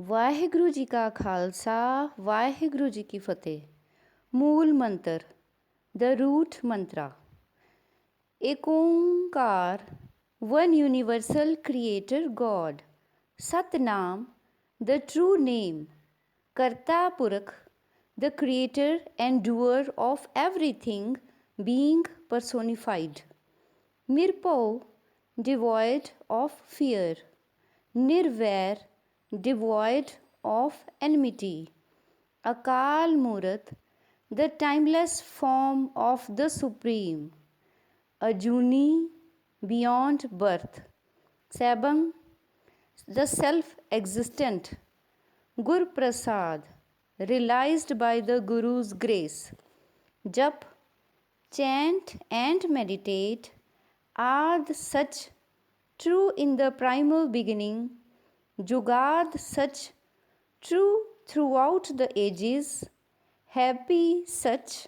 ਵਾਹਿਗੁਰੂ ਜੀ ਕਾ ਖਾਲਸਾ ਵਾਹਿਗੁਰੂ ਜੀ ਕੀ ਫਤਿਹ। ਮੂਲ ਮੰਤਰ ਦ ਰੂਟ ਮੰਤਰਾ। ਏਕ Onkar one universal creator God, Satnam, the true name, Karta Purakh, the creator and doer of everything, being personified. Nirpau, devoid of fear. Nirvair, devoid of enmity. Akal Murat, the timeless form of the Supreme. Ajuni, beyond birth. Sabang, the self-existent. Gur Prasad, realized by the Guru's grace. Jap, chant and meditate. Ad Sach, true in the primal beginning. Jugad Sach, true throughout the ages. Happy Sach,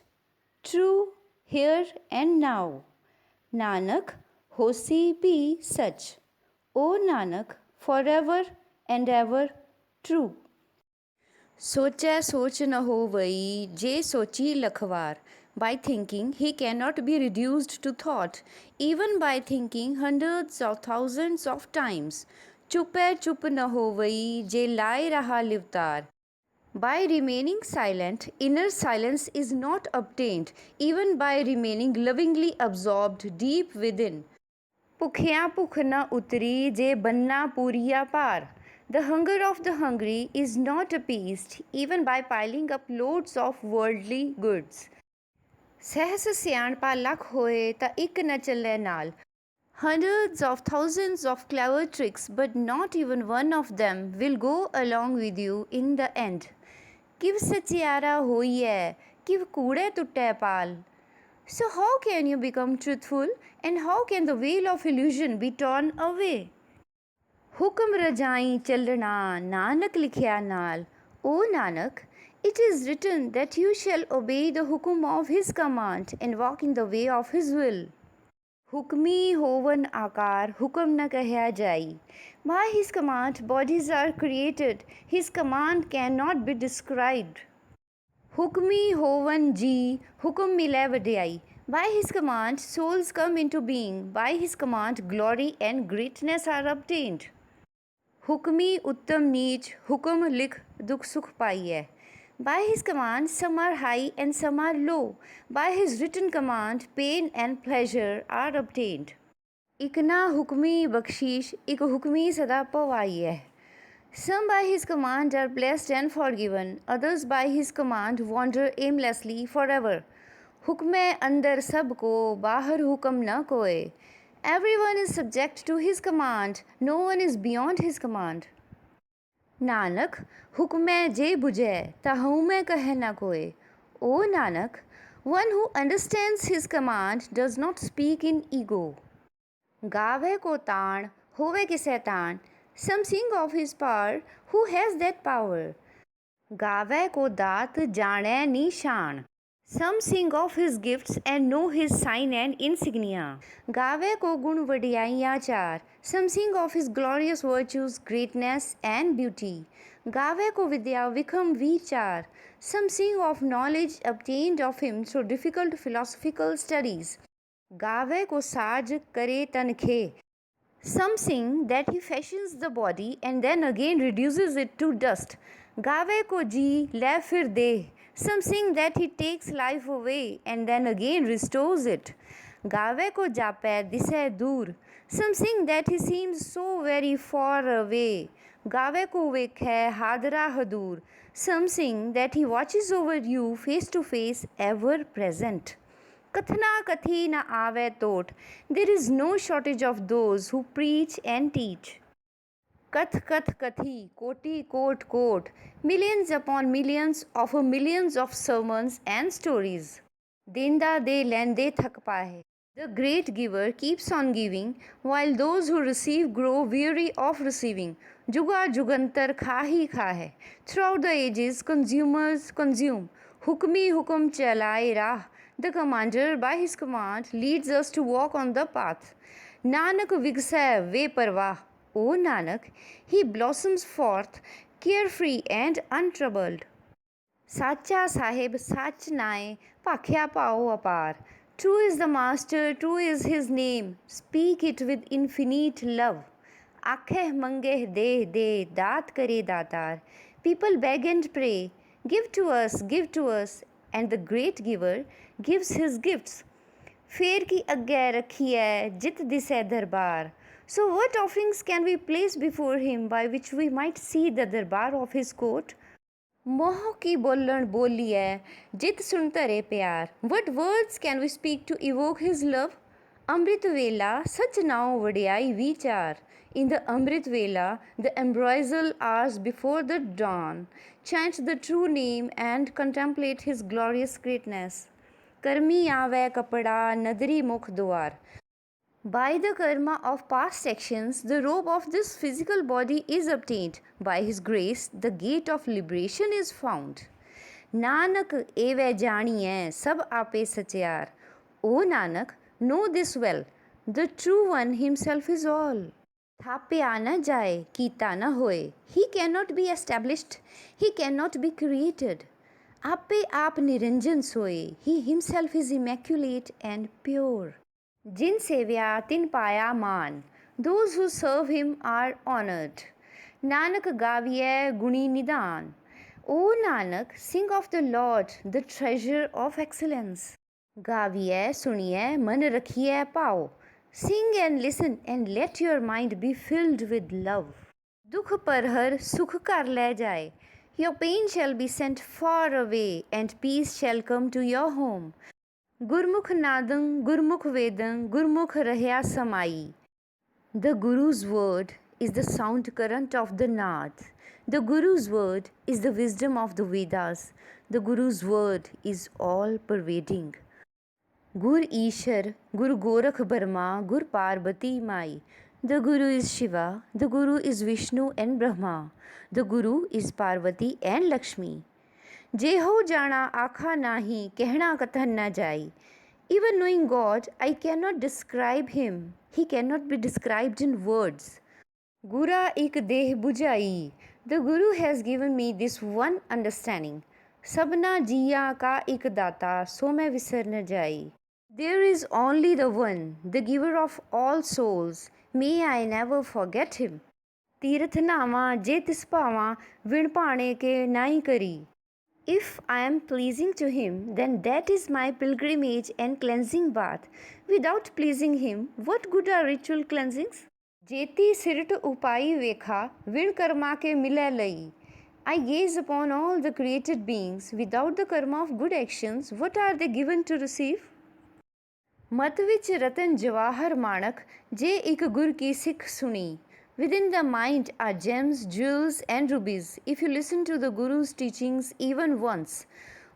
true here and now. Nanak, hosi be such. O Nanak, forever and ever true. सोचै सोच न होवई जे सोची Lakhwar. By thinking, he cannot be reduced to thought, even by thinking hundreds of thousands of times. चुपै चुप न होवई जे लाए रहा लिवतार. By remaining silent, inner silence is not obtained, even by remaining lovingly absorbed deep within. ਭੁੱਖਿਆਂ ਭੁੱਖ ਨ ਉਤਰੀ ਜੇ ਬੰਨਾ ਪੂਰੀਆ ਭਾਰ. The hunger of the hungry is not appeased, even by piling up loads of worldly goods. ਸਹਿਸ ਸਿਆਣਪਾ lakh ਹੋਏ ਤਾਂ ਇੱਕ ਨ ਚੱਲੇ ਨਾਲ. Hundreds of thousands of clever tricks, but not even one of them will go along with you in the end. ਕਿਵ ਸਚਿਆਰਾ ਹੋਈਐ, ਕਿਵ ਕੂੜੇ ਟੁੱਟੈ ਪਾਲ. So how can you become truthful, and how can the veil of illusion be torn away? ਹੁਕਮ ਰਜਾਈ ਚੱਲਣਾ ਨਾਨਕ ਲਿਖਿਆ ਨਾਲ. O Nanak, it is written that you shall obey the hukum of his command and walk in the way of his will. ਹੁਕਮੀ ਹੋਵਨ ਆਕਾਰ ਹੁਕਮ ਨ ਕਹਿਆ ਜਾਈ. By his command bodies are created, his command cannot be described. ਹੁਕਮੀ ਹੋਵਨ ਜੀ ਹੁਕਮ ਮਿਲੈ ਵਡਿਆਈ. By his command souls come into being, by his command glory and greatness are obtained. ਹੁਕਮੀ ਉੱਤਮ ਨੀਚ ਹੁਕਮ ਲਿਖ ਦੁਖ ਸੁਖ ਪਾਈਐ. By his command some are high and some are low. By his written command pain and pleasure are obtained. ਇਕ ਨਾ ਹੁਕਮੀ ਬਖਸ਼ੀਸ਼ ਇਕ ਹੁਕਮੀ ਸਦਾ ਪਵਾਈਐ. Some by his command are blessed and forgiven, others by his command wander aimlessly forever. ਹੁਕਮੈ ਅੰਦਰ ਸਭ ਕੋ ਬਾਹਰ ਹੁਕਮ ਨ ਕੋਏ. Everyone is subject to his command, no one is beyond his command. Nanak ਹੁਕਮੈ ਜੇ ਬੁਝੈ ਤਾਂ ਹਉਮੈ ਕਹੈ ਨ ਕੋਏ. O Nanak, one who understands his command does not speak in ego. ਗਾਵੇ ਕੋ ਤਾਣ ਹੋਵੇ ਕਿਸੈ ਤਾਣ. Some sing of his power, who has that power. ਗਾਵੇ ਕੋ ਦਾਤ ਜਾਣੈ ਨਿਸ਼ਾਨ. Some sing of his gifts and know his sign and insignia. ਗਾਵੇ ਕੋ ਗੁਣ ਵਡਿਆਈਆਂ ਚਾਰ. Some sing of his glorious virtues, greatness and beauty. ਗਾਵੇ ਕੋ ਵਿਦਿਆ ਵਿਖਮ ਵਿਚਾਰ. Some sing of knowledge obtained of him through difficult philosophical studies. ਗਾਵੇ ਕੋ ਸਾਜ ਕਰੇ ਤਨਖੇ. Some sing that he fashions the body and then again reduces it to dust. ਗਾਵੇ ਕੋ ਜੀ ਲੈ ਫਿਰ ਦੇ. Some sing that he takes life away and then again restores it. ਗਾਵੇ ਕੋ ਜਾਪੈ ਦਿਸੈ ਦੂਰ. Some sing that he seems so very far away. ਗਾਵੇ ਕੋ ਵੇਖੈ ਹਾਦਰਾ ਹਦੂਰ. Some sing that he watches over you face to face, ever present. ਕਥਨਾ ਕਥੀ ਨ ਆਵੈ ਤੋਟ. There is no shortage of those who preach and teach. ਕਥ ਕਥ ਕਥੀ ਕੋਟੀ ਕੋਟ ਕੋਟ. Millions upon millions of millions of sermons and stories. ਦੇਂਦਾ ਦੇ ਲੈਂਦੇ ਥਕ ਪਾਏ. The great giver keeps on giving, while those who receive grow weary of receiving. Juga jugantar khahi khahe. Throughout the ages, consumers consume. Hukmi hukum chalai rah. The commander, by his command, leads us to walk on the path. Nanak vigsai ve parvah. O Nanak, he blossoms forth carefree and untroubled. Sacha Sahib Sach Nai Pakhya Pao Apar. True is the Master, true is his name. Speak it with infinite love. Akheh mangeh de dat kare datar. People beg and pray, give to us, and the great giver gives his gifts. फेर की अग्गै रखी है जित दिसै दरबार. So what offerings can we place before him by which we might see the darbar of his court? मोह की बोलण बोली है जित सुन धरे प्यार. What words can we speak to evoke his love? Amrit Vela सच नाओ वडियाई विचार. In the Amrit Vela, the ambrosial hours before the dawn, chant the true name and contemplate his glorious greatness. Karmi आवे कपड़ा नदरी मुख द्वार. By the karma of past actions, the robe of this physical body is obtained. By His grace, the gate of liberation is found. Nanak eve janiye sab ape satyar. O Nanak, know this well. The true one himself is all. Thapya na jaye, kita na hoye. He cannot be established. He cannot be created. Ape aap niranjan soye. He himself is immaculate and pure. Jin sevya tin paya man. Those who serve him are honored. Nanak gaviye guni nidan. O Nanak, sing of the Lord, the treasure of excellence. Gaviye suniye man rakhiye pao. Sing and listen and let your mind be filled with love. Dukh par har sukh kar le jaye. Your pain shall be sent far away and peace shall come to your home. Gurmukh Nadam, Gurmukh Vedam, Gurmukh Rahya Samai. The Guru's word is the sound current of the Nad. The Guru's word is the wisdom of the Vedas. The Guru's word is all pervading. Gur Ishar, Guru Gorakh Barma, Gur Parvati Mai. The Guru is Shiva, the Guru is Vishnu and Brahma. The Guru is Parvati and Lakshmi. जे हो जाना आखा नाही कहना कथन न जाई. Even knowing God, I cannot describe him. He cannot be described in words. Gura ek deh bujai. The Guru has given me this one understanding. Sabna jiya ka ek data, so मैं विसर न जाई. There is only the one, the giver of all souls. May I never forget him. तीर्थ नामा जे तिस पावा विण पाणे के नाई करी. If I am pleasing to him, then that is my pilgrimage and cleansing bath. Without pleasing him, what good are ritual cleansings? Jeti sirt upai vekha, vin karma ke mile lai. I gaze upon all the created beings. Without the karma of good actions, what are they given to receive? मत विच रतन जवाहर माणक जे एक गुर की सिख सुनी. Within the mind are gems, jewels and rubies. If you listen to the Guru's teachings even once.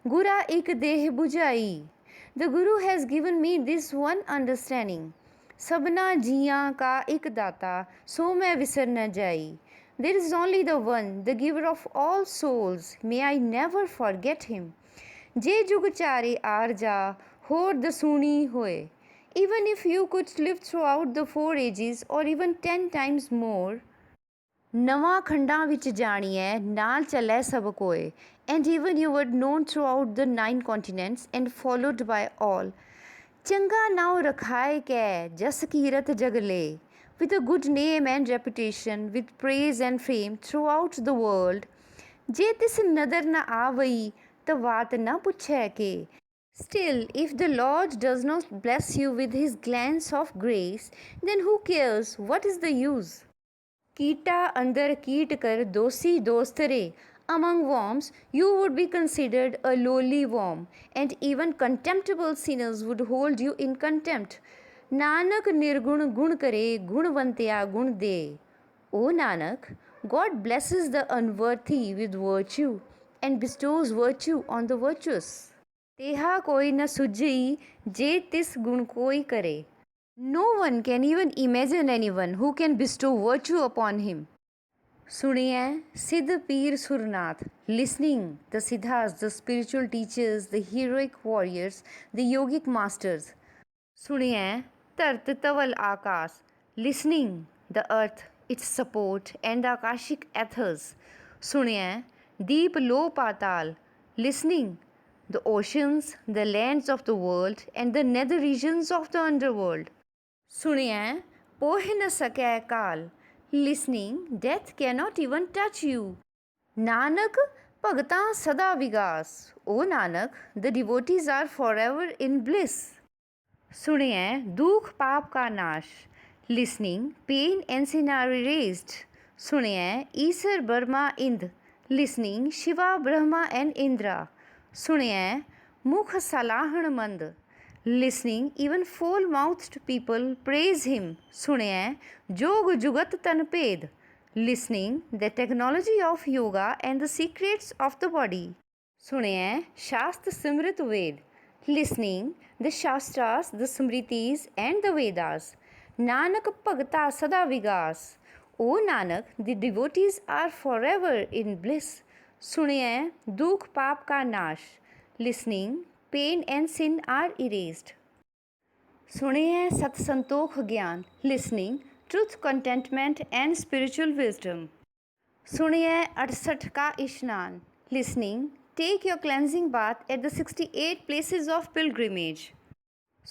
Gura ek deh bujai. The Guru has given me this one understanding. Sabna jiyan ka ek data, so मैं विसर न जाई. There is only the one, the giver of all souls. May I never forget him. जे जुग चारे आरजा, होर दसूनी होए. Even if you could live throughout the 4 ages or even 10 times more, नवा खंडा विच जानिए नाल चले सब कोए. And even you were known throughout the 9 continents and followed by all. चंगा नाव रखाए कै जस कीरत जगले. With a good name and reputation, with praise and fame throughout the world. जे तिस नदर न आवई त वात न पुछै के. Still, if the Lord does not bless you with his glance of grace, then who cares? What is the use? Kita andar keet kar dosi dostare. Among worms, you would be considered a lowly worm, and even contemptible sinners would hold you in contempt. Nanak nirgun gun kare gunvantya gun de. O Nanak, God blesses the unworthy with virtue and bestows virtue on the virtuous. तेहा कोई न सुझई जे तिस गुण कोई करे. No one can even imagine anyone who can bestow virtue upon him. सुनिए सिद्ध पीर Surnath. Listening the siddhas, the spiritual teachers, the heroic warriors, the yogic masters. सुनिए धरत तवल आकाश. Listening the earth, its support and the akashic ethers. ਸੁਣਿਆ deep low ਪਾਤਾਲ, listening the oceans, the lands of the world and the nether regions of the underworld. ਸੁਣਿਆ ਪੋਹ ਨ ਸਕੈ ਕਾਲ, listening death cannot even touch you. Nanak ਭਗਤਾਂ ਸਦਾ ਵਿਗਾਸ, O Nanak the devotees are forever in bliss. ਸੁਣਿਆ ਦੁਖ ਪਾਪ ਕਾ ਨਾਸ਼, listening pain and sin are erased. ਸੁਣਿਆ ਈਸਰ ਬਰਮਾ ਇੰਦ, listening ਸ਼ਿਵਾ ਬ੍ਰਹਮਾ and ਇੰਦਰਾ. ਸੁਣਿਆ ਮੁਖ ਸਲਾਹਣ ਮੰਦ, listening even foul-mouthed people praise him. ਸੁਣਿਆ ਜੋਗ ਜੁਗਤ ਤਨ ਭੇਦ, listening the technology of yoga and the secrets of the body. ਸੁਣਿਆ ਸ਼ਾਸਤ ਸਿਮਰਿਤ ਵੇਦ, listening the shastras, the smritis and the Vedas. Nanak ਭਗਤਾ ਸਦਾ ਵਿਗਾਸ, O Nanak the devotees are forever in bliss. ਸੁਣਿਆ ਦੁਖ ਪਾਪ ਕਾ ਨਾਸ਼, listening pain and sin are erased. ਸੁਣਿਆ ਸਤ ਸੰਤੋਖ ਗਿਆਨ, listening truth, contentment and spiritual wisdom. ਸੁਣਿਆ 68 ਕਾ ਇਸ਼ਨਾਨ, listening take your cleansing bath at the 68 places of pilgrimage.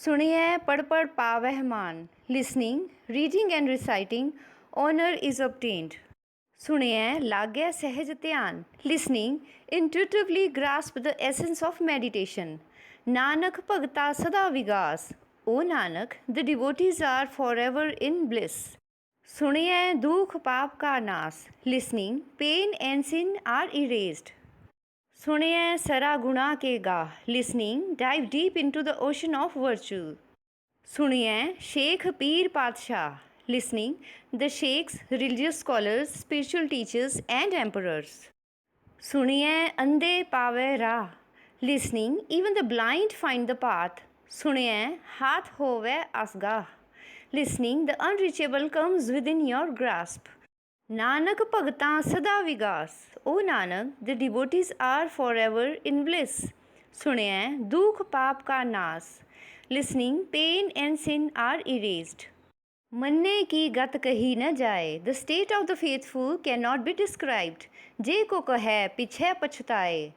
ਸੁਣਿਆ ਪੜ੍ਹ ਪੜ੍ਹ ਪਾਵਹਿ ਮਾਨ, listening reading and reciting honor is obtained. ਸੁਣਿਆ ਲਾਗਿਆ ਸਹਿਜ ਧਿਆਨ, listening intuitively grasp the essence of meditation. Nanak ਭਗਤਾ ਸਦਾ ਵਿਗਾਸ, O Nanak the devotees are forever in bliss. ਸੁਣਿਆ ਦੁਖ ਪਾਪ ਕਾ ਨਾਸ, listening pain and sin are erased. ਸੁਣਿਆ ਸਰਾ ਗੁਣਾ ਕੇ ਗਾ, listening dive deep into the ocean of virtue. ਸੁਣਿਆ ਸ਼ੇਖ ਪੀਰ ਪਾਤਸ਼ਾਹ, listening the sheikhs, religious scholars, spiritual teachers and emperors. ਸੁਣਿਆ ਅੰਧੇ ਪਾਵੇ ਰਾਹ, listening even the blind find the path. ਸੁਣਿਆ ਹਾਥ ਹੋਵੇ ਅਸਗਾਹ, listening the unreachable comes within your grasp. Nanak ਭਗਤਾਂ ਸਦਾ ਵਿਗਾਸ, O Nanak the devotees are forever in bliss. ਸੁਣਿਆ ਦੁਖ ਪਾਪ ਕਾ ਨਾਸ, listening pain and sin are erased. ਮੰਨੇ ਕੀ ਗਤ ਕਹੀ ਨ ਜਾਏ, the state of the faithful cannot be described. ਜੇ ਕੋ ਕਹੈ ਪਿਛੈ ਪਛਤਾਏ,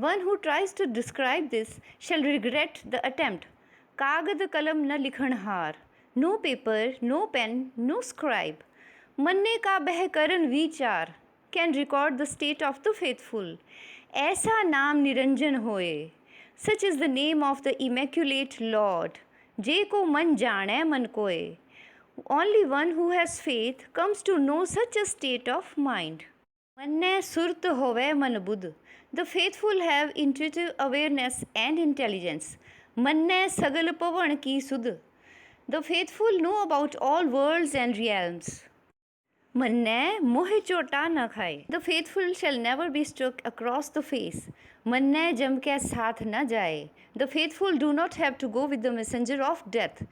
one who tries to describe this shall regret the attempt. ਕਾਗਦ ਕਲਮ ਨ ਲਿਖਣ ਹਾਰ, no paper, no pen, no scribe. ਮੰਨੇ ਕਾ ਬਹਿ ਕਰਨ ਵਿਚਾਰ, can record the state of the faithful. ਐਸਾ ਨਾਮ ਨਿਰੰਜਨ ਹੋਏ, such is the name of the immaculate Lord. ਜੇ ਕੋ ਮਨ ਜਾਣੈ ਮਨ ਕੋਏ, only one who has faith comes to know such a state of mind. ਮੰਨੈ ਸੁਰਤ ਹੋਵੇ ਮਨ ਬੁੱਧ, the faithful have intuitive awareness and intelligence. ਮੰਨੈ ਸਗਲ ਭਵਨ ਕੀ ਸੁਧ, the faithful know about all worlds and realms. ਮੰਨੈ ਮੋਹਿ ਝੋਟਾ ਨ ਖਾਏ, the faithful shall never be struck across the face. ਮੰਨੈ ਜਮ ਕੈ ਸਾਥ ਨ ਜਾਏ, the faithful do not have to go with the messenger of death.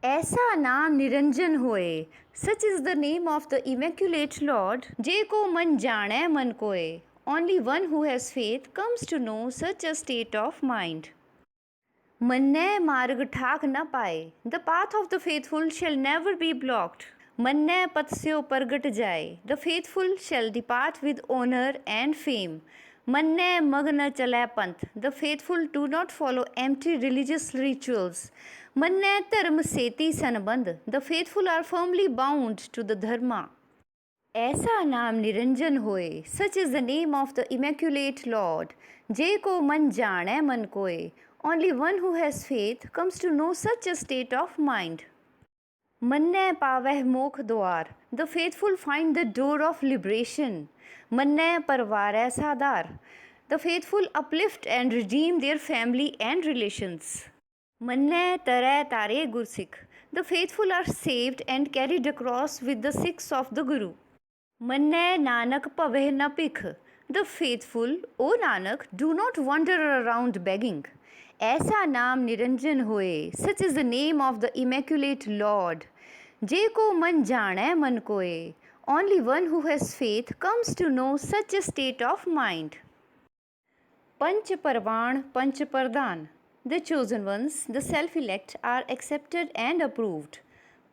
ਐਸਾ ਨਾਮ ਨਿਰੰਜਨ ਹੋਏ, such is the name of the immaculate Lord. ਜੇ ਕੋ ਮਨ ਜਾਣੈ ਮਨ ਕੋਏ, only one who has faith comes to know such a state of mind. ਮੰਨੈ ਮਾਰਗ ਠਾਕ ਨ ਪਾਏ, the path of the faithful shall never be blocked. ਮੰਨੈ ਪਤ ਸਿਉ ਪ੍ਰਗਟ ਜਾਏ, the faithful shall depart with honor and fame. ਮੰਨੈ ਮਗ ਨ ਚਲੈ ਪੰਥ, the faithful do not follow empty religious rituals. ਮੰਨੈ ਧਰਮ ਸੇਤੀ ਸੰਬੰਧ, the faithful are firmly bound to the dharma. ਐਸਾ ਨਾਮ ਨਿਰੰਜਨ ਹੋਏ, such is the name of the immaculate Lord. ਜੇ ਕੋ ਮਨ ਜਾਣੈ ਮਨ ਕੋਏ, only one who has faith comes to know such a state of mind. ਮੰਨੈ ਪਾਵਹਿ ਮੋਖ ਦੁਆਰ, the faithful find the door of liberation. ਮੰਨੈ ਪਰਵਾਰੈ ਸਾਧਾਰ, the faithful uplift and redeem their family and relations. ਮੰਨੈ ਤਰੈ ਤਾਰੇ ਗੁਰਸਿੱਖ, the faithful are saved and carried across with the Sikhs of the Guru. ਮੰਨੈ ਨਾਨਕ ਭਵਹਿ ਨ ਭਿਖ, the faithful, O Nanak, do not wander around begging. ਐਸਾ ਨਾਮ ਨਿਰੰਜਨ ਹੋਏ, such is the name of the immaculate Lord. ਜੇ ਕੋ ਮਨ ਜਾਣੈ ਮਨ ਕੋਏ, only one who has faith comes to know such a state of mind. ਪੰਚ ਪਰਵਾਣ ਪੰਚ ਪ੍ਰਧਾਨ, the chosen ones, the self-elect, are accepted and approved.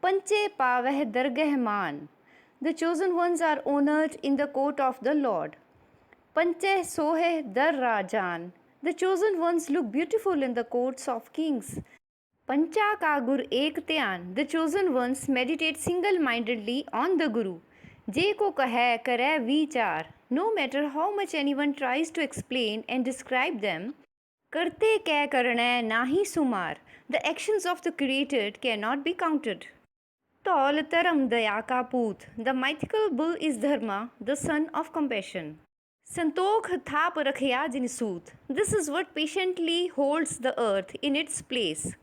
ਪੰਚੇ ਪਾਵਹਿ ਦਰਗਹਿ Mann, the chosen ones are honoured in the court of the Lord. Panche sohe dar rajan. The chosen ones look beautiful in the courts of kings. Pancha ka gur ek dhyan. The chosen ones meditate single-mindedly on the Guru. Je ko kahe kare vichar. No matter how much anyone tries to explain and describe them, करते कै करना नाहि सुमार. The actions of the created cannot be counted. Tall Taram Daya ka Poot. The mythical bull is Dharma, the son of compassion. Santokh Thap Rakhya Jinsoot. This is what patiently holds the earth in its place.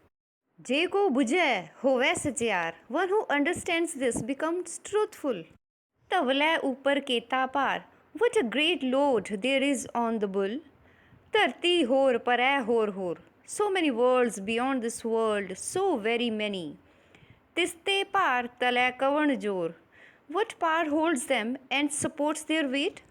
Je ko bujhe hove sacyar. One who understands this becomes truthful. Tavle upar keta par. What a great load there is on the bull. Tarti hor parai hor. So many worlds beyond this world, so very many. Tiste par tale kavan jor. What power holds them and supports their weight?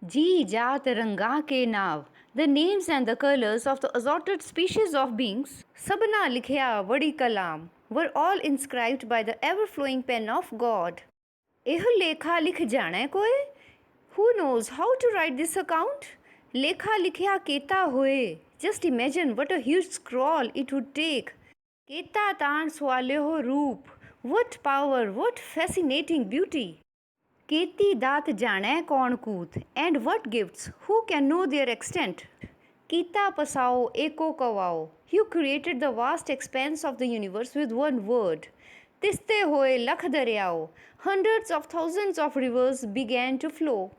Ji Jat Ranga ke Nav. The names and the colors of the assorted species of beings, Sabna Likhya Vadi Kalam, were all inscribed by the ever-flowing pen of God. Eh lekha likh jana koi? Who knows how to write this account? Lekha likhya keta hoye. Just imagine what a huge scroll it would take. Keta taan swaleho roop. What power, what fascinating beauty. Keti dat jane kaun koot. And what gifts, who can know their extent? Kita pasao eko kawao. You created the vast expanse of the universe with one word. Tiste hoye lakh daryao. Hundreds of thousands of rivers began to flow.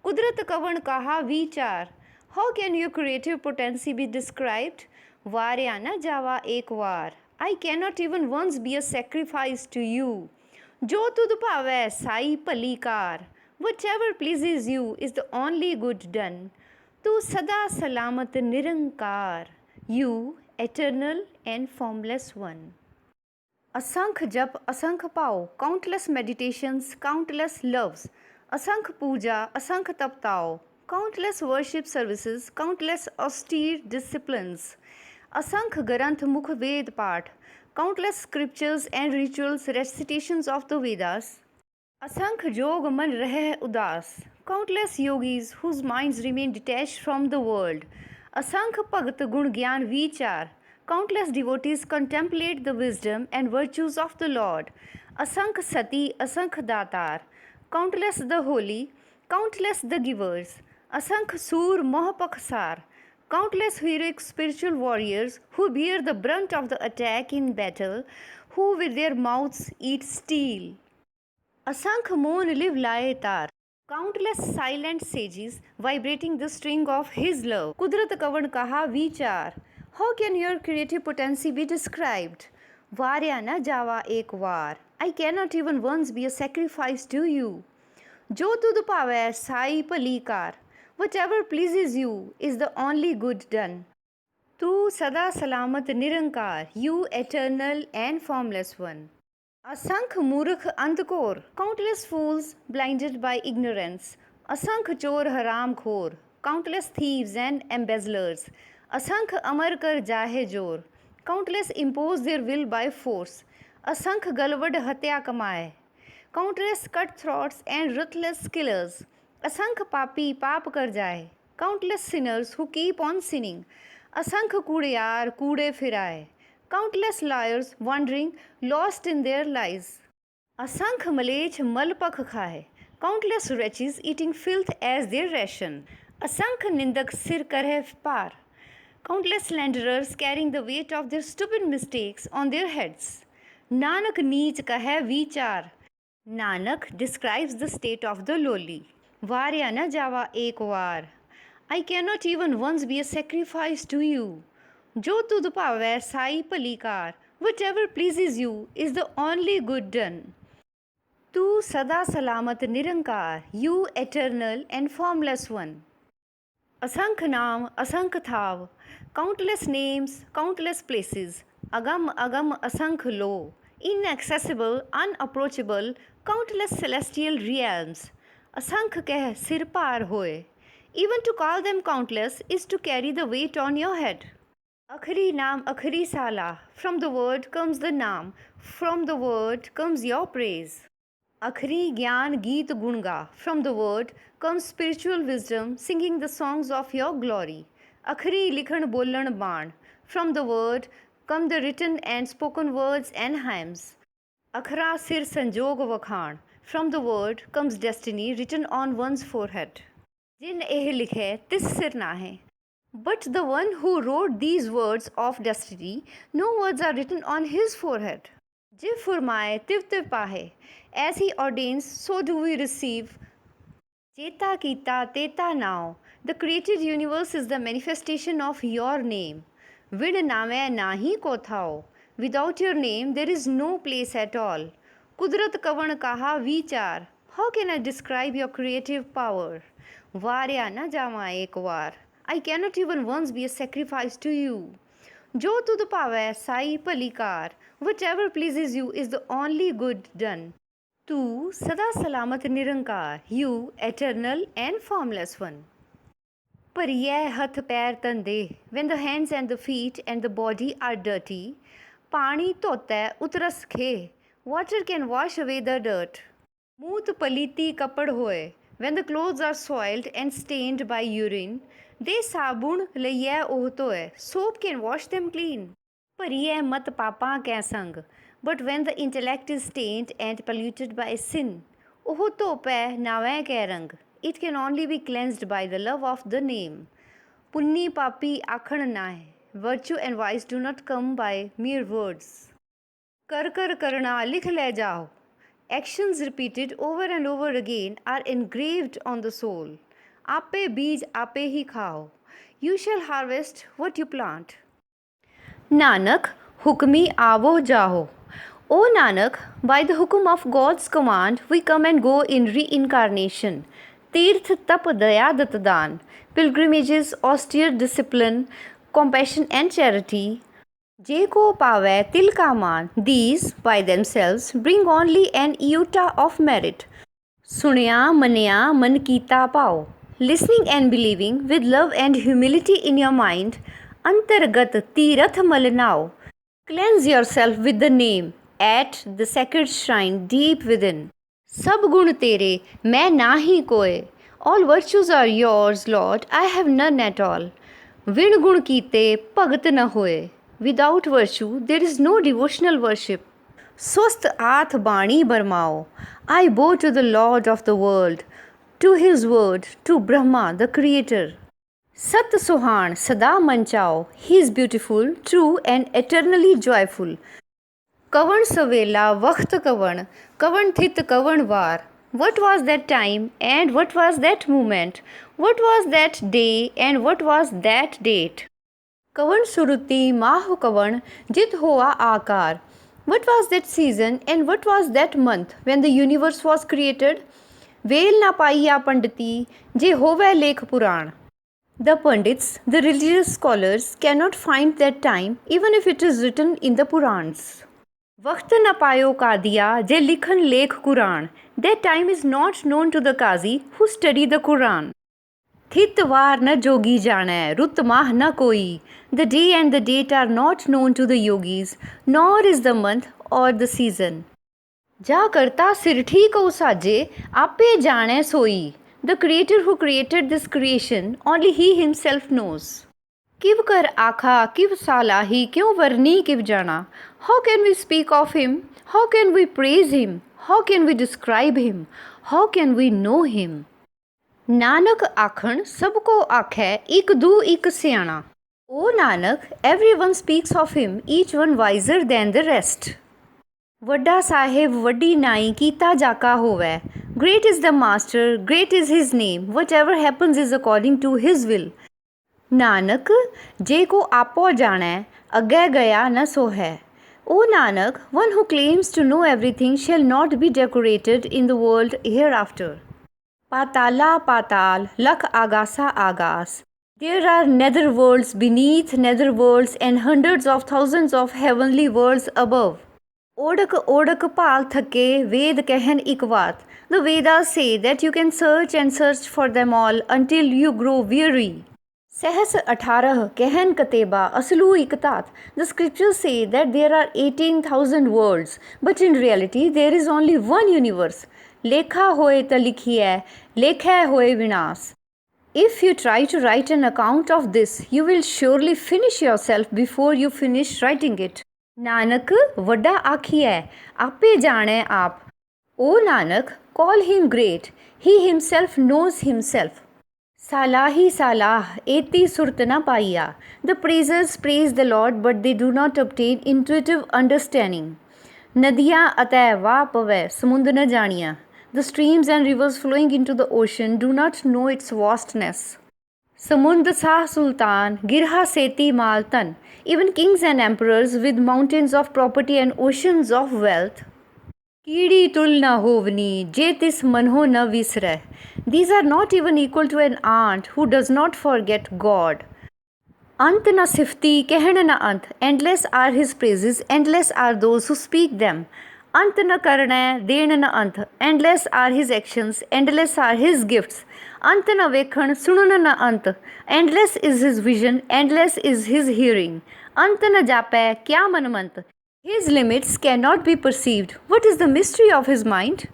Kudrat kavan kaha vichar. How can your creative potency be described? Varyana java ek var. I cannot even once be a sacrifice to you. Jo tud pave sai palikar. Whichever pleases you is the only good done. Tu sada salamat nirankar. You, eternal and formless one. Asankh jap, asankh pao, countless meditations, countless loves. Asankh puja, asankh taptao, countless worship services, countless austere disciplines. Asankh Granth Mukh Ved Path, countless scriptures and rituals, recitations of the Vedas. Asankh Jog Man Reh Udas, countless yogis whose minds remain detached from the world. Asankh Bhagat Gun Gyan Vichar, countless devotees contemplate the wisdom and virtues of the Lord. Asankh Sati, Asankh Datar, countless the holy, countless the givers. Asankh Sur Mohapakhsar, countless heroic spiritual warriors who bear the brunt of the attack in battle, who with their mouths eat steel. Asankh Mon live Laetar, countless silent sages vibrating the string of his love. Kudrat kavan kaha vichar. How can your creative potency be described? Varyana java ek var. I cannot even once be a sacrifice to you. Jo tud pave sai palikar. Whichever pleases you is the only good done. Tu sada salamat nirankar, you eternal and formless one. Asankh Murukh Andkor, countless fools blinded by ignorance. Asankh Chor Haram Khor, countless thieves and embezzlers. Asankh Amar Kar Jahe Jor, countless impose their will by force. Asankh Galvad Hatya Kamaye, countless cutthroats and ruthless killers. Asankh Papi Paap Kar Jaye, countless sinners who keep on sinning. Asankh Kudeyar Kude Firaye, countless liars wandering, lost in their lies. Asankh Malech Malpakh Khaye, countless wretches eating filth as their ration. Asankh Nindak Sir Karhe Par, countless slanderers carrying the weight of their stupid mistakes on their heads. Nanak Neech Kahe Vichar. Nanak describes the state of the lowly. Varyana java ek var. I cannot even once be a sacrifice to you. Jo tud pave sai palikar. Whichever pleases you is the only good done. Tu sada salamat nirankar, you eternal and formless one. Asankh Naam, Asankh Thav, countless names, countless places. Agam Agam Asankh Lo, inaccessible, unapproachable, countless celestial realms. Asankh keh sir par hoye. Even to call them countless is to carry the weight on your head. Akhri Naam Akhri Sala. From the word comes the Naam. From the word comes your praise. Akhri Gyan Geet Gunga. From the word comes spiritual wisdom, singing the songs of your glory. Akhri Likhan Bolan Ban. From the word come the written and spoken words and hymns. Akhra Sir Sanjog Vakhan. From the word comes destiny written on one's forehead. Jin eh likhe tis sir nahe. But the one who wrote these words of destiny, no words are written on his forehead. Jiv furmaye tiv tiv pahe. As he ordains, so do we receive. Cheta kita teta now. The created universe is the manifestation of your name. Vid name nahi kothao. Without your name, there is no place at all. Kudrat kavan kaha vichar. How can I describe your creative power? Varya na jama ek var. I cannot even once be a sacrifice to you. Jo tud pavai sai palikar. Whatever pleases you is the only good done. Tu sada salamat nirankar, you eternal and formless one. Par yeh hath pair tande, when the hands and the feet and the body are dirty, pani dhota utras khe, water can wash away the dirt. Moot paliti kapad hoye, when the clothes are soiled and stained by urine, de sabun laiye ohtoe, soap can wash them clean. Par yeh mat papa kya sang. But when the intellect is stained and polluted by sin, oh tope nawe ke rang. It can only be cleansed by the love of the name. Punni papi akhan nahe. Virtue and vice do not come by mere words. Kar kar karna likh le jao. Actions repeated over and over again are engraved on the soul. Ape beej ape hi khao. You shall harvest what you plant. Nanak, hukmi avo jaho. O Nanak, by the hukum of God's command, we come and go in reincarnation. Tirth tap daya datdan, pilgrimages, austere discipline, compassion and charity. Je ko pave til kaman, these by themselves bring only an iota of merit. Sunya manya man kita pao. Listening and believing with love and humility in your mind, antargat tirath malanao. Cleanse yourself with the name at the sacred shrine deep within. Sab gun tere, main nahi koe. All virtues are yours, Lord, I have none at all. Vin gun kite bhagat na hoye. Without virtue, there is no devotional worship. Swast aath bani barmao. I bow to the Lord of the world, to his word, to Brahma, the creator. Sat Sohan Sada Manchao. He is beautiful, true, and eternally joyful. Kavan Savela Vakht Kavan, Kavan Thit Kavan Var. What was that time and what was that moment? What was that day and what was that date? Kavan Suruti Mahu Kavan Jit Hoa Akar. What was that season and what was that month when the universe was created? Vel na paiya Panditi Je Hove Lekh Puran. The Pandits, the religious scholars, cannot find that time even if it is written in the Purans. Vaqt na payo Qadiya je likhan lekh Quran. That time is not known to the Qazi who study the Quran. Thit var na jogi jana, rut mah na koi. The day and the date are not known to the yogis, nor is the month or the season. Ja karta sirthi ko saje, ape jane soi. The creator who created this creation, only he himself knows. Kiv kar akha, kiv salahi, kyun varni kiv jana. How can we speak of him? How can we praise him? How can we describe him? How can we know him? Nanak akhan sabko akhe, ik du ik siana. O Nanak, everyone speaks of him, each one wiser than the rest. Vadda Sahib Vaddi Nai Kita Jaka Hove. Great is the Master, great is his name. Whatever happens is according to his will. Nanak, je ko apo jane, agay gaya na so hai. O Nanak, one who claims to know everything shall not be decorated in the world hereafter. Patala patal, lak agasa agas. There are nether worlds beneath nether worlds and hundreds of thousands of heavenly worlds above. Odak odak pal thake Ved kehen ikvat. The Vedas say that you can search and search for them all until you grow weary. सहस 18 कहन कतेबा असलू इकतात. The scriptures say that there are 18,000 worlds, but in reality there is only one universe. लेखा होए त लिखिए, लेखै होए विनाश. If you try to write an account of this, you will surely finish yourself before you finish writing it. Nanak वड्डा आखिए, आपे जाने आप. O Nanak, call him great. He himself knows himself. Salahi Salah, eti surat na paiya. The praisers praise the Lord, but they do not obtain intuitive understanding. Nadiya atay va pave, samund na janiya. The streams and rivers flowing into the ocean do not know its vastness. Samund Sah Sultan, Girha Seti Maltan. Even kings and emperors with mountains of property and oceans of wealth. कीड़ी तुल न होवनी जे तिस मनहो न विसरे. These are not even equal to an ant who does not forget God. अंत न सिफती कहन न अंत. Endless are his praises, endless are those who speak them. अंत न करणे देण न अंत. Endless are his actions, endless are his gifts. अंत न वेखण सुणन न अंत. Endless is his vision, endless is his hearing. अंत न जापै क्या मनमंत. His limits cannot be perceived. What is the mystery of his mind?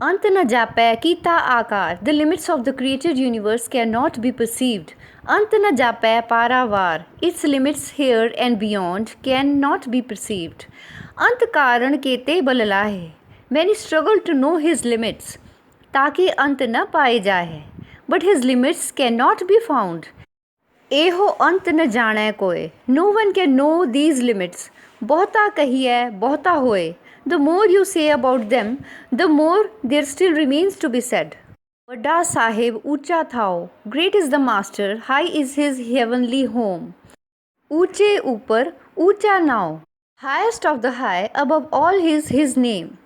Ant na jape kita akar. The limits of the created universe cannot be perceived. Ant na jape paravar. Its limits here and beyond cannot be perceived. Ant karan kete balalahe. Many struggle to know his limits, ताकि अंत न पाए जाए. But his limits cannot be found. एहो अंत न जाने कोय. No one can know these limits. बहुता कहिए बहुता होए. The more you say about them, the more there still remains to be said. वड्डा साहिब ऊंचा थाओ. Great is the master, high is his heavenly home. ऊंचे ऊपर ऊंचा नाव. Highest of the high, above all his name.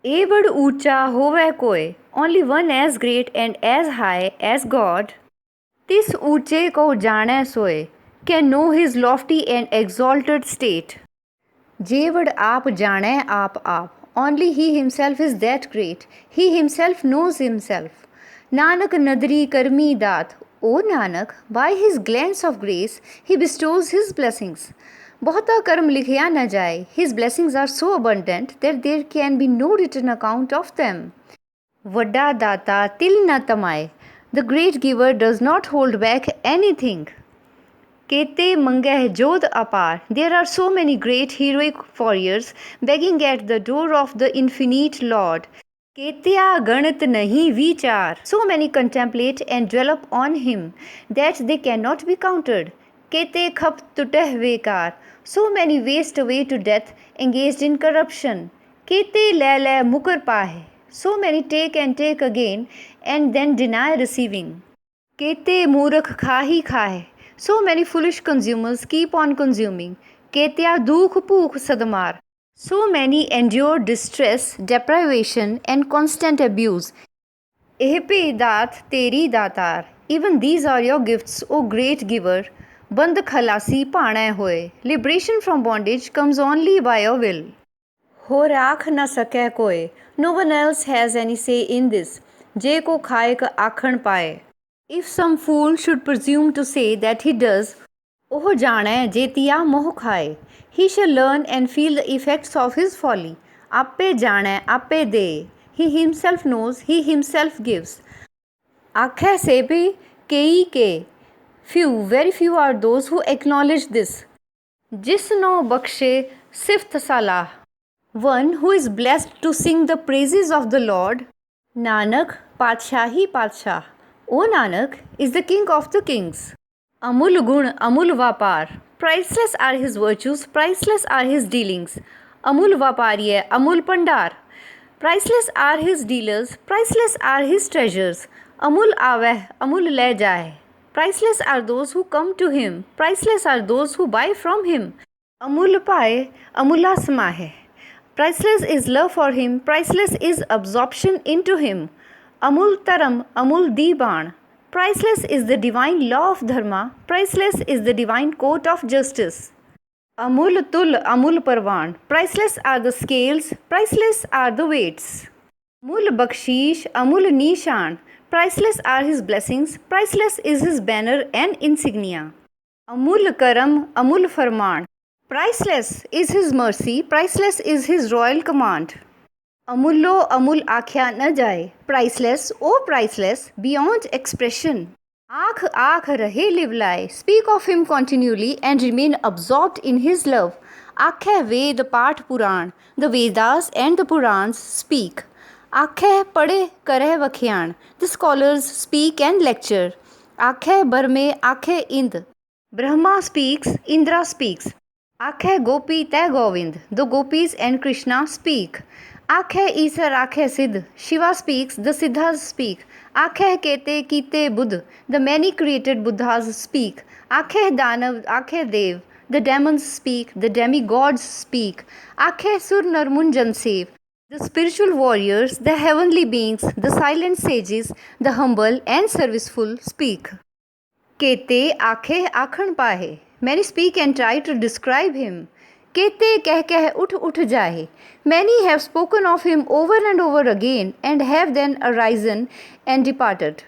ए बड़ ऊंचा होवे कोय. Only one as great and as high as God. तिस ऊंचे को जाने सोए. Can know his lofty and exalted state. जेवड़ आप जाने आप. Only he himself is that great. He himself knows himself. Nanak nadri karmi dat. O Nanak, by his glance of grace, he bestows his blessings. बहुता कर्म लिखिया न जाए. His blessings are so abundant that there can be no written account of them. वड्डा दाता तिल न तमाए. The great giver does not hold back anything. Kete mangeh jod apar. There are so many great heroic warriors begging at the door of the infinite Lord. Ketya ganit nahi vichar. So many contemplate and dwell upon him that they cannot be counted. Kete khap tuteh vekar. So many waste away to death, engaged in corruption. Kete le mukar pahe. So many take and take again and then deny receiving. Kete murakh khahi khahe. So many foolish consumers keep on consuming. Ketya dukh pukh sadmar. So many endure distress, deprivation and constant abuse. Ehpe dat teri datar. Even these are your gifts, O great giver. Band khalasi paane hoye. Liberation from bondage comes only by your will. Ho rakh na sake koy. No one else has any say in this. Je ko khaye ka akhan paye. If some fool should presume to say that he does, oh jane jetiya moh khaye. He shall learn and feel the effects of his folly. Appe jane appe de. He himself knows, he himself gives. Akhe se bhi kei ke. Few, very few are those who acknowledge this. Jisno bakshe sift salah. One who is blessed to sing the praises of the Lord. Nanak Patshahi Patshah. O Nanak is the king of the kings. Amul gun, amul vapar. Priceless are his virtues, priceless are his dealings. Amul vapariye, amul pandar. Priceless are his dealers, priceless are his treasures. Amul aveh, amul le jaye. Priceless are those who come to him, priceless are those who buy from him. Amul paye, amula smahe. Priceless is love for him, priceless is absorption into him. Amul taram, amul diban. Priceless is the divine law of dharma, priceless is the divine court of justice. Amul tul, amul parvan. Priceless are the scales, priceless are the weights. Amul bakshish, amul nishan. Priceless are his blessings, priceless is his banner and insignia. Amul karam, amul farman. Priceless is his mercy, priceless is his royal command. Amullo amul आख्या न जाए, priceless, oh priceless, beyond expression. आँख आँख रहे लिवलाए, speak of him continually and remain absorbed in his love. आख्या वेद पाठ पुराण, the Vedas and the Purans speak. आख्या पढ़े करे वख्याण, the scholars speak and lecture. आख्या बरमे आख्या इंद, Brahma speaks, Indra speaks. आख्या गोपी तय Govind, the gopis and Krishna speak. आख्या ईसर आख्या सिद्ध, Shiva speaks, the Siddhas speak. आख्या केते कीते Buddha, the many created Buddhas speak. आख्या दानव आख्या देव, the demons speak, the demigods speak. आख्या सुर नर मुंजन save, the spiritual warriors, the heavenly beings, the silent sages, the humble and serviceful speak. केते आखे आखण पाहे, many speak and try to describe him. केते कह कह उठ जाए, many have spoken of him over and over again and have then arisen and departed.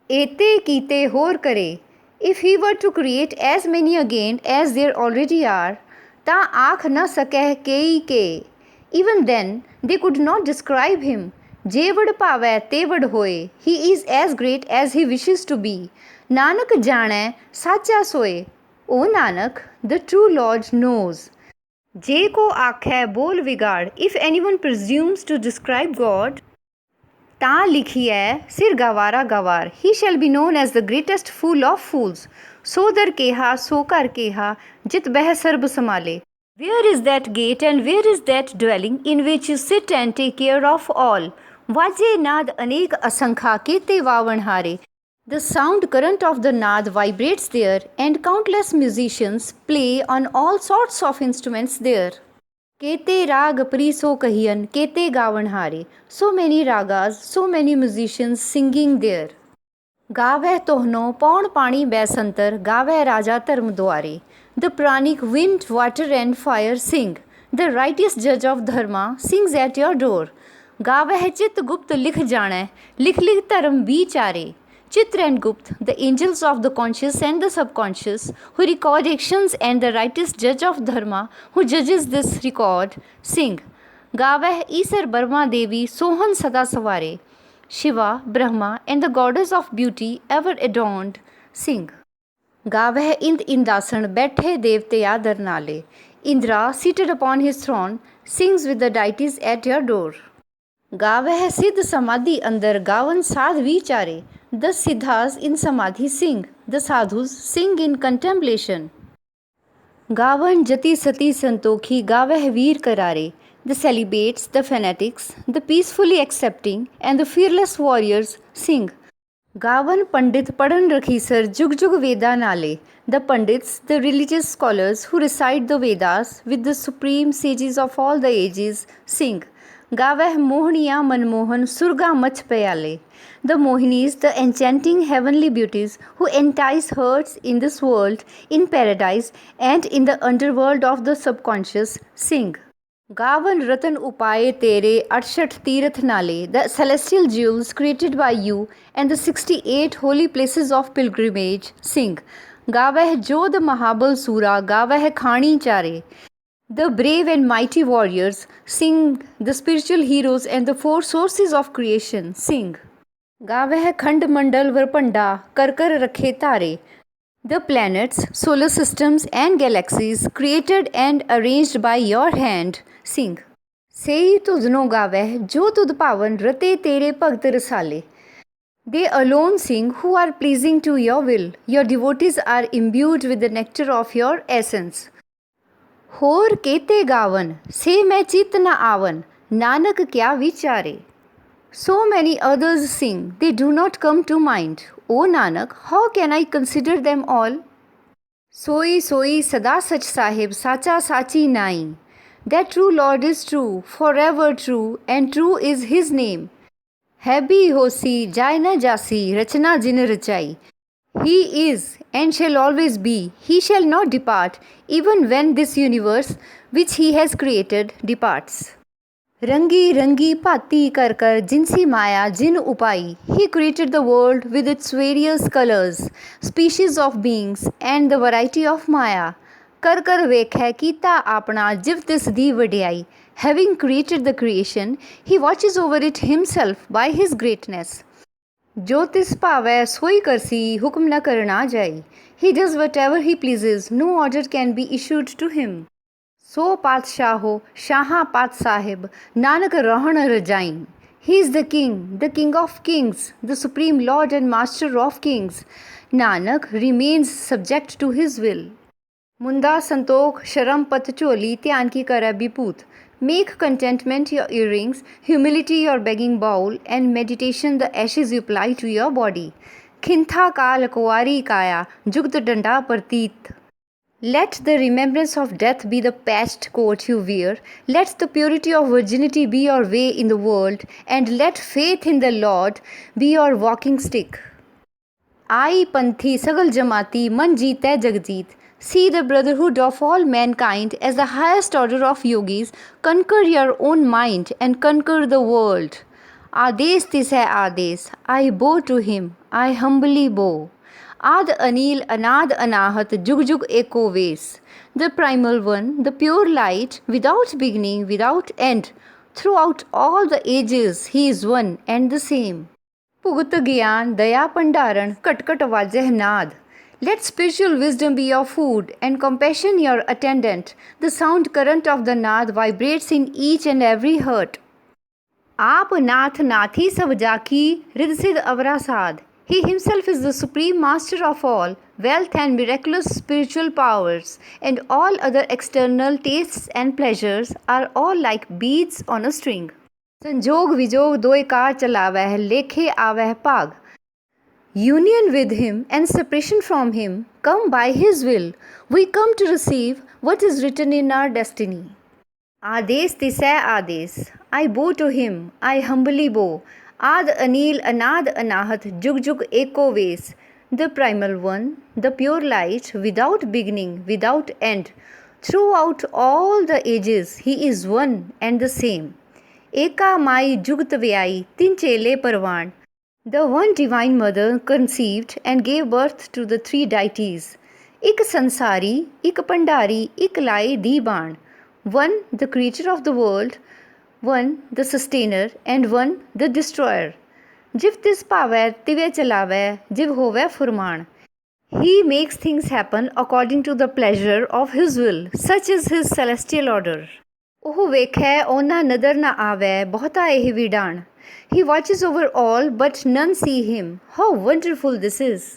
एते कीते होर करे, if he were to create as many again as there already are, ता आख न सकह केई के, even then they could not describe him. जे वड पावै ते वड होए, he is as great as he wishes to be. Nanak जाणै साचा सोए, O Nanak, the true Lord knows. जे को आखै बोल विगाड़, if anyone presumes to describe God, ता लिखिए सिर गवारा गवार, he shall be known as the greatest fool of fools. सो दर केहा सो कर केहा, जित बह SERB समाले. Where is that gate and where is that dwelling in which you sit and take care of all? वाजे नाद अनेक असंख्या केते वावन हारे. The sound current of the Naad vibrates there and countless musicians play on all sorts of instruments there. Kete rag pri so kahiyan, kete gavan hare. So many ragas, so many musicians singing there. Gaveh tohno paun pani baisantar, gaveh raja dharm dware. The pranic wind, water and fire sing. The righteous judge of dharma sings at your door. Gaveh chit gupt likh jane, likh dharm bichare. Chitra and Gupt, the angels of the conscious and the subconscious, who record actions, and the righteous judge of Dharma, who judges this record, sing. Gaveh Isar Brahma Devi Sohan Sada Savare. Shiva, Brahma, and the goddess of beauty, ever adorned, sing. Gaveh Ind Indasan Bethe Devte Adar Nale. Indra, seated upon his throne, sings with the deities at your door. Gaveh Siddh Samadhi Andar Gavan Sadh Vichare. The Siddhas in Samadhi sing, the Sadhus sing in contemplation. Gavan Jati Sati Santokhi Gaveh Veer Karare. The celibates, the fanatics, the peacefully accepting, and the fearless warriors sing. Gavan Pandit Padan Rakhisar Jug Jug Veda Nale. The Pandits, the religious scholars who recite the Vedas with the supreme sages of all the ages, sing. Gaveh Mohniya Manmohan Surga Mach Payale. The Mohinis, the enchanting heavenly beauties who entice hearts in this world, in paradise, and in the underworld of the subconscious, sing. Gavan Ratan Upaye Tere Arshat Tirath Nale, the celestial jewels created by you, and the 68 holy places of pilgrimage, sing. Gaveh Jod Mahabal Sura, Gaveh Khani Chare. The brave and mighty warriors sing, the spiritual heroes and the four sources of creation sing. Gaveh Khand Mandal Varpanda Karkar Rakhe Tare. The planets, solar systems and galaxies created and arranged by your hand sing. Sei tujno gaveh jo tud pavan rate tere bhagt rasale. They alone sing who are pleasing to your will. Your devotees are imbued with the nectar of your essence. होर केते गावन से मैं चित न आवन नानक क्या विचारे. So many others sing, they do not come to mind. O Nanak, how can I consider them all? Soi soi sada sach sahib sacha sachi nai. That true Lord is true, forever true, and true is his name. Habi hosi jai na jasi rachna jin rachai. He is and shall always be. He shall not depart, even when this universe which he has created departs. रंगी रंगी भांति कर कर जिनसी माया जिन उपाई, he created the world with its various colors, species of beings and the variety of maya. कर कर वेखै कीता आपना जिव तिस दी वडियाई. Having created the creation, he watches over it himself by his greatness. जो तिस भावै सोई करसी हुक्म न करना जाई. He does whatever he pleases, no order can be issued to him. सो पातशाहो शाह पात साहिब नानक रहण रजाइन. He is the king of kings, the supreme lord and master of kings. Nanak remains subject to his will. मुंदा Santokh शरम पत झोली ध्यान की करै विभूत. Make contentment your earrings, humility your begging bowl, and meditation the ashes you apply to your body. खिंथा काल कुआरी काया जुगत डंडा प्रतीत. Let the remembrance of death be the patched coat you wear. Let the purity of virginity be your way in the world, and let faith in the Lord be your walking stick. आई पंथी सगल जमाती मन जीतै Jagjit. See the brotherhood of all mankind as the highest order of yogis. Conquer your own mind and conquer the world. आदेश तिस है आदेश. I bow to him. I humbly bow. आद अनील अनाद अनाहत जुग जुग एको वेस. The primal one, the pure light, without beginning, without end. Throughout all the ages, he is one and the same. भुगत ज्ञान दया भंडारण cut cut वाजह नाद. Let spiritual wisdom be your food and compassion your attendant. The sound current of the Naad vibrates in each and every heart. आप नाथ नाथी सब जाकी rhythm सिद अवरा साध. He himself is the supreme master of all wealth and miraculous spiritual powers, and all other external tastes and pleasures are all like beads on a string. संजोग विजोग दोय car चलावह लेखे आवह पाग. Union with him and separation from him come by his will. We come to receive what is written in our destiny. आदेश तिसै आदेश. I bow to him. I humbly bow. आद अनील अनाद अनाहत जुग जुग एको वेस. The primal one, the pure light, without beginning, without end. Throughout all the ages, he is one and the same. Eka mai jugt vyai tin chele parvan. The one divine mother conceived and gave birth to the three deities. Ik sansari, ik pandari, ik lai diban. One, the creator of the world, one the sustainer, and one the destroyer. जिव तिस भावै तिवे चलावै जिव होवै फुरमान. He makes things happen according to the pleasure of his will. Such is his celestial order. ਉਹ ਵੇਖੈ ਉਹਨਾਂ ਨਦਰ ਨਾ ਆਵੈ ਬਹੁਤਾ ਇਹ ਵਿਡਾਣ. He watches over all but none see him. How wonderful this is.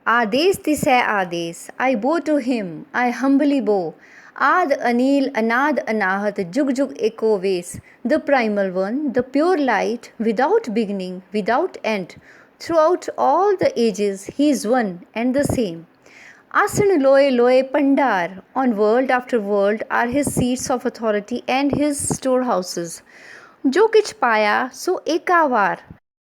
आदेश तिसै आदेश. I bow to him. I humbly bow. आद अनील अनाद अनाहत जुग जुग एको वेस. The primal one, the pure light, without beginning, without end. Throughout all the ages, he is one and the same. Asan loe loe pandar. On world after world are his seats of authority and his storehouses. जो किछ पाया सो एकावार.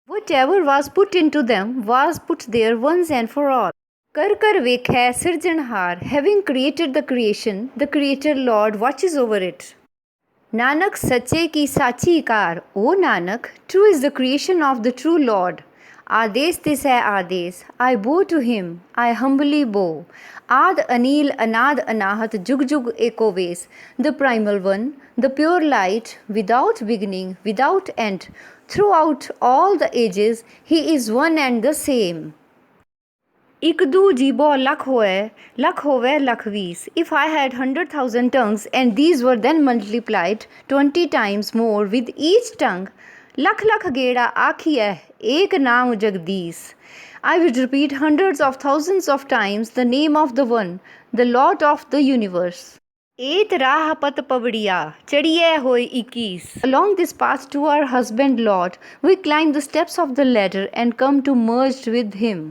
Whatever was put into them was put there once and for all. कर कर वेखै सिरजनहार. Having created the creation, the creator Lord watches over it. Nanak सच्चे की साची car. O Nanak, true is the creation of the true Lord. आदेश तिसै आदेश. I bow to him. I humbly bow. आद अनील अनाद अनाहत जुग जुग एको वेस. The primal one, the pure light, without beginning, without end. Throughout all the ages, he is one and the same. ਇੱਕ ਦੂ ਜੀਬੋ ਲੱਖ ਹੋਵੇ lakh ਵੀਸ. If I had 100,000 tongues and these were then multiplied 20 times more with each tongue, lakh lakh ਗੇੜਾ ਆਖੀਐ ਏਕ ਨਾਮ Jagdish. I would repeat hundreds of thousands of times the name of the one, the Lord of the universe. ਏਤ ਰਾਹ ਪਤ ਪਵੜੀਆ ਚੜੀਐ ਹੋਏ 21. Along this path to our husband Lord, we climb the steps of the ladder and come to merge with him.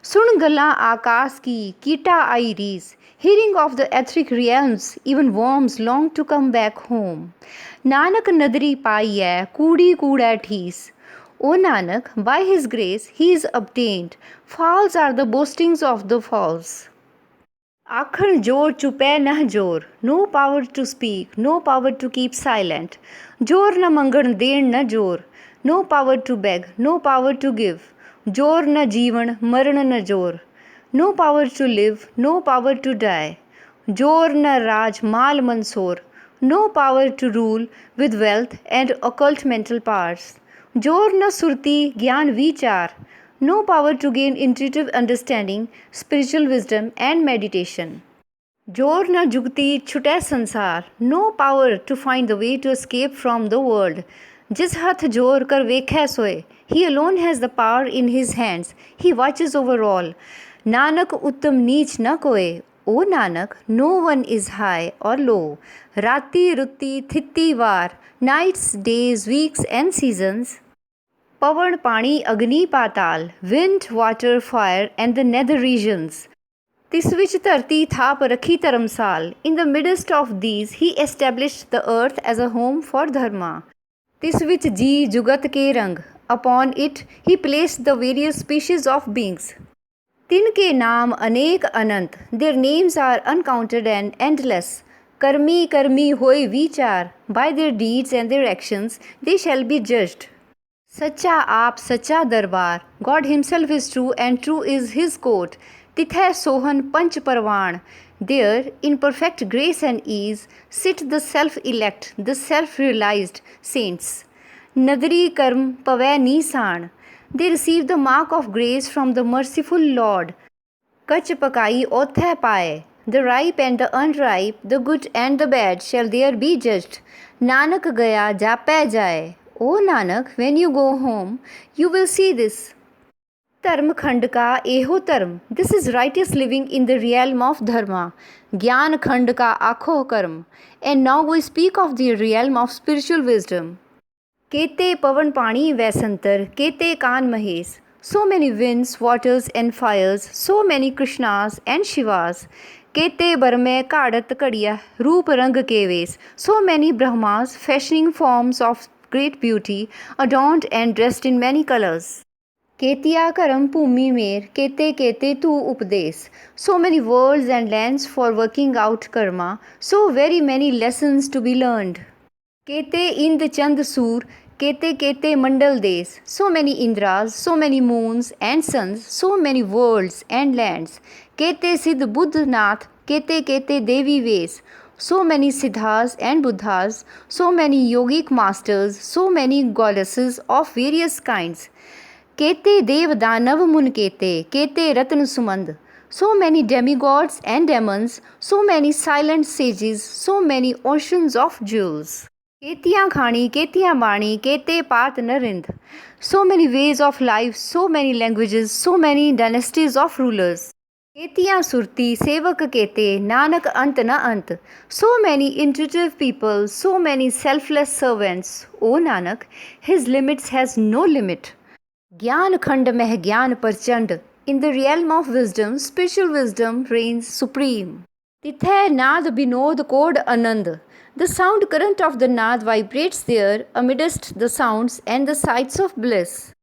सुन गल्लां आकाश की कीटा आई रीस. Hearing of the etheric realms, even worms long to come back home. Nanak नदरी पाइयै कूड़ी कूड़ै ठीस. O Nanak, by his grace he is obtained. False are the boastings of the false. आखण जोर चुपै नह जोर, no power to speak, no power to keep silent. जोर न मंगण देण न जोर, no power to beg, no power to give. जोर न जीवण मरण न जोर, no power to live, no power to die. जोर न राज माल मंसोर, no power to rule with wealth and occult mental powers. जोर न सुरती ज्ञान विचार, no power to gain intuitive understanding, spiritual wisdom and meditation. जोर न जुगती छुटै संसार, no power to find the way to escape from the world. जिस हथ जोर कर वेखै सोए, he alone has the power in his hands, he watches over all. Nanak उत्तम नीच न कोय, O Nanak, no one is high or low. राति रुति थिति वार, nights, days, weeks and seasons. पवन पानी अग्नि पाताल, wind, water, fire and the nether regions. तिस विच धरती थाप रखी Dharmsal. In the midst of these he established the earth as a home for dharma. तिस विच जी जुगत के रंग. Upon it he placed the various species of beings. तिनके नाम अनेक अनंत. Their names are uncounted and endless. कर्मी कर्मी होय विचार. By their deeds and their actions they shall be judged. सच्चा आप सच्चा दरबार. God himself is true and true is his court. तिथै Sohan punch Parwanoo. There, in perfect grace and ease, sit the self-elect, the self-realized saints. नदरी कर्म पवै Nissan. They receive the mark of grace from the merciful Lord. कच पकाई ओथै पाए. The ripe and the unripe, the good and the bad shall there be judged. Nanak गया जापै जाए. O Nanak, when you go home, you will see this. धर्म खंड का एहो धर्म. This is righteous living in the realm of Dharma. ज्ञान खंड का आखो कर्म. And now we speak of the realm of spiritual wisdom. केते पवन पानी वैसंतर, केते कान Mahesh. So many winds, waters and fires, so many Krishnas and Shivas. केते बरमे काड़त कड़िया, रूप रंग के वेश. So many Brahmas, fashioning forms of great beauty, adorned and dressed in many colors. केतिया करम भूमि मेर, केते केते तू उपदेश. So many worlds and lands for working out karma, so very many lessons to be learned. केते इंद चंद सूर, केते केते मंडल देश. So many Indras, so many moons and suns, so many worlds and lands. केते सिद्ध बुद्ध नाथ, केते केते देवी वेश. So many siddhas and buddhas, so many yogic masters, so many goddesses of various kinds. केते देव दानव मुन केते, केते रत्न सुमंद. So many demigods and demons, so many silent sages, so many oceans of jewels. केतियाँ खानी, केतियाँ बाणी, केते पात नरिंद. So many ways of life, so many languages, so many dynasties of rulers. केतियाँ Surti सेवक केते, नानक अंत न अंत. So many intuitive people, so many selfless servants. O Nanak, his limits has no limit. ज्ञान खंड मह ज्ञान प्रचंड. In the realm of wisdom, spiritual wisdom reigns supreme. तिथै नाद Vinod code Anand. The sound current of the naad vibrates there amidst the sounds and the sights of bliss.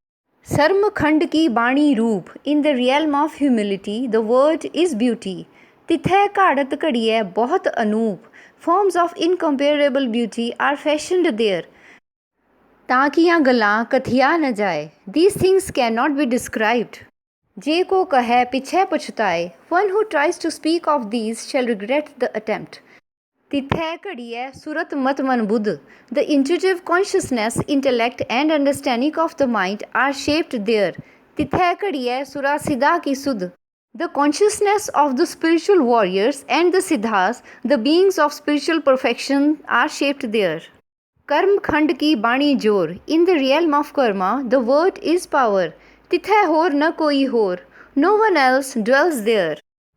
सर्म खंड की बाणी रूप. In the realm of humility, the word is beauty. तिथै घाड़त घड़ियै बहुत Anoop. Forms of incomparable beauty are fashioned there. ताकियाँ गल्लां कथिया न जाए. These things cannot be described. जे को कहे पिछै पछताए. One who tries to speak of these shall regret the attempt. तिथै घड़ियै सुरत मत मन Buddha. The intuitive consciousness, intellect and understanding of the mind are shaped there. तिथै घड़ियै सुरा सिद्धा की सुध. The consciousness of the spiritual warriors and the siddhas, the beings of spiritual perfection, are shaped there. कर्म खंड की बाणी जोर. In the realm of karma, the word is power. तिथै होर न कोई होर. No one else dwells there.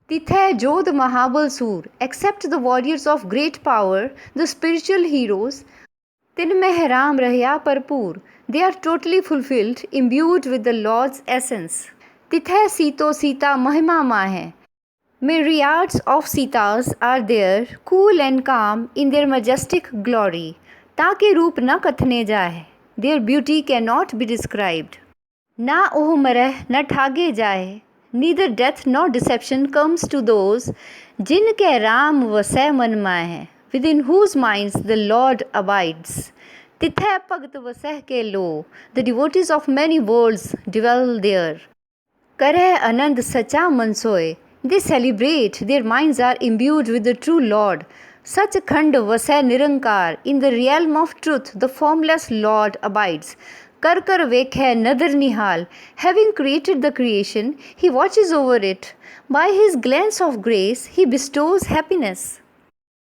तिथै जोध महाबल सूर. Except the warriors of great power, the spiritual heroes, तिनमें Ram रहया भरपूर. They are totally fulfilled, imbued with the Lord's essence. तिथै सीतो Sita महिमा माहे. Myriads of Sitas are there, cool and calm in their majestic glory. ताके रूप न कथने जाए. Their beauty cannot be described. ना ओह मरह न ठागे जाए. neither death nor deception comes to those जिनके राम वसै मन माह, within whose minds the Lord abides. तिथै भगत वसह के लो, the devotees of many worlds dwell there. करह आनंद सचा मन सोय, they celebrate, their minds are imbued with the true Lord. Sachkhand vasai nirankar, in the realm of truth the formless Lord abides. Kar kar vekhai nadar nihal, having created the creation, he watches over it. By his glance of grace, he bestows happiness.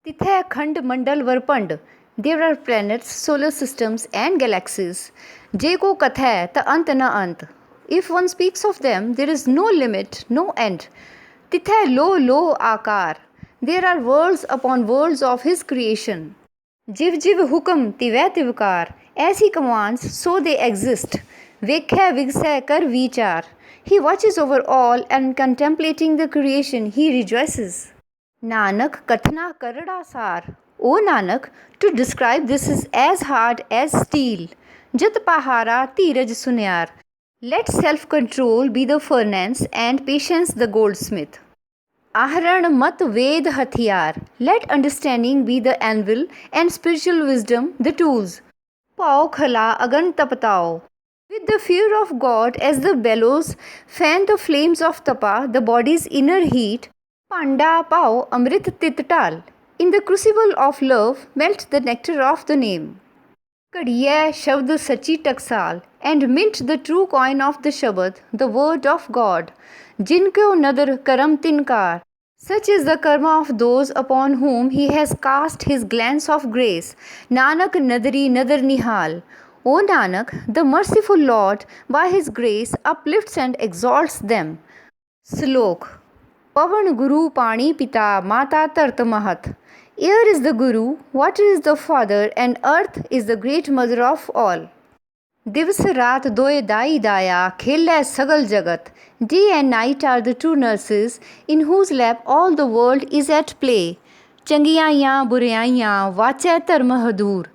Tithai khand mandal varpand, there are planets, solar systems and galaxies. Je ko kathai ta ant na ant. If one speaks of them, there is no limit, no end. Tithai lo akar, there are worlds upon worlds of his creation. Jiv jiv hukam tivai tivkar, as he commands, so they exist. Vekhai vigsai kar vichar, he watches over all and contemplating the creation he rejoices. Nanak kathna karada sar, O Nanak, to describe this is as hard as steel. Jat pahara tiraj sunyar, let self-control be the furnace and patience the goldsmith. Ahran mat ved hathiyar, let understanding be the anvil and spiritual wisdom the tools. Pao khala agan tapatao, with the fear of God as the bellows fan the flames of tapa, the body's inner heat. Panda pao amrit tittal, in the crucible of love melt the nectar of the name. Kadiya shabd sachi taksal, and mint the true coin of the Shabad, the word of God. Jinko nadar karam tinkar, such is the karma of those upon whom he has cast his glance of grace. Nanak nadari nadar nihal, O Nanak, the merciful Lord by his grace uplifts and exalts them. Slok. Pavan Guru Pani Pita Mata Tart Mahat. Air is the Guru, water is the father, and earth is the great mother of all. Divas Raat Doye Dai Daya Khela Sagal Jagat. Day and night are the two nurses in whose lap all the world is at play. Changiyaiyan Buriyaiyan Vacha Dharma Hadur.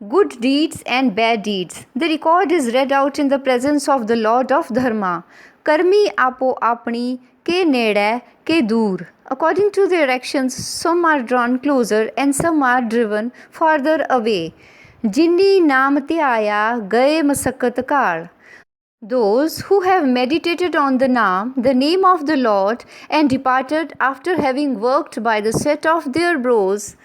Good deeds and bad deeds. The record is read out in the presence of the Lord of Dharma. Karmi apo apni ke nede ke dur. According to their actions, some are drawn closer and some are driven farther away. Jinni naam tyaya gaye masakat kaal. Those who have meditated on the name of the Lord, and departed after having worked by the sweat of their brows.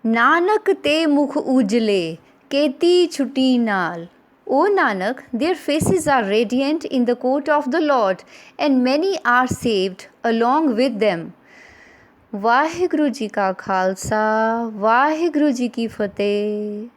Nanak te mukh ujle, keti chuti naal. O Nanak, their faces are radiant in the court of the Lord, and many are saved along with them. Waheguru ji का खालसा, वाहिगुरु जी की फतेह।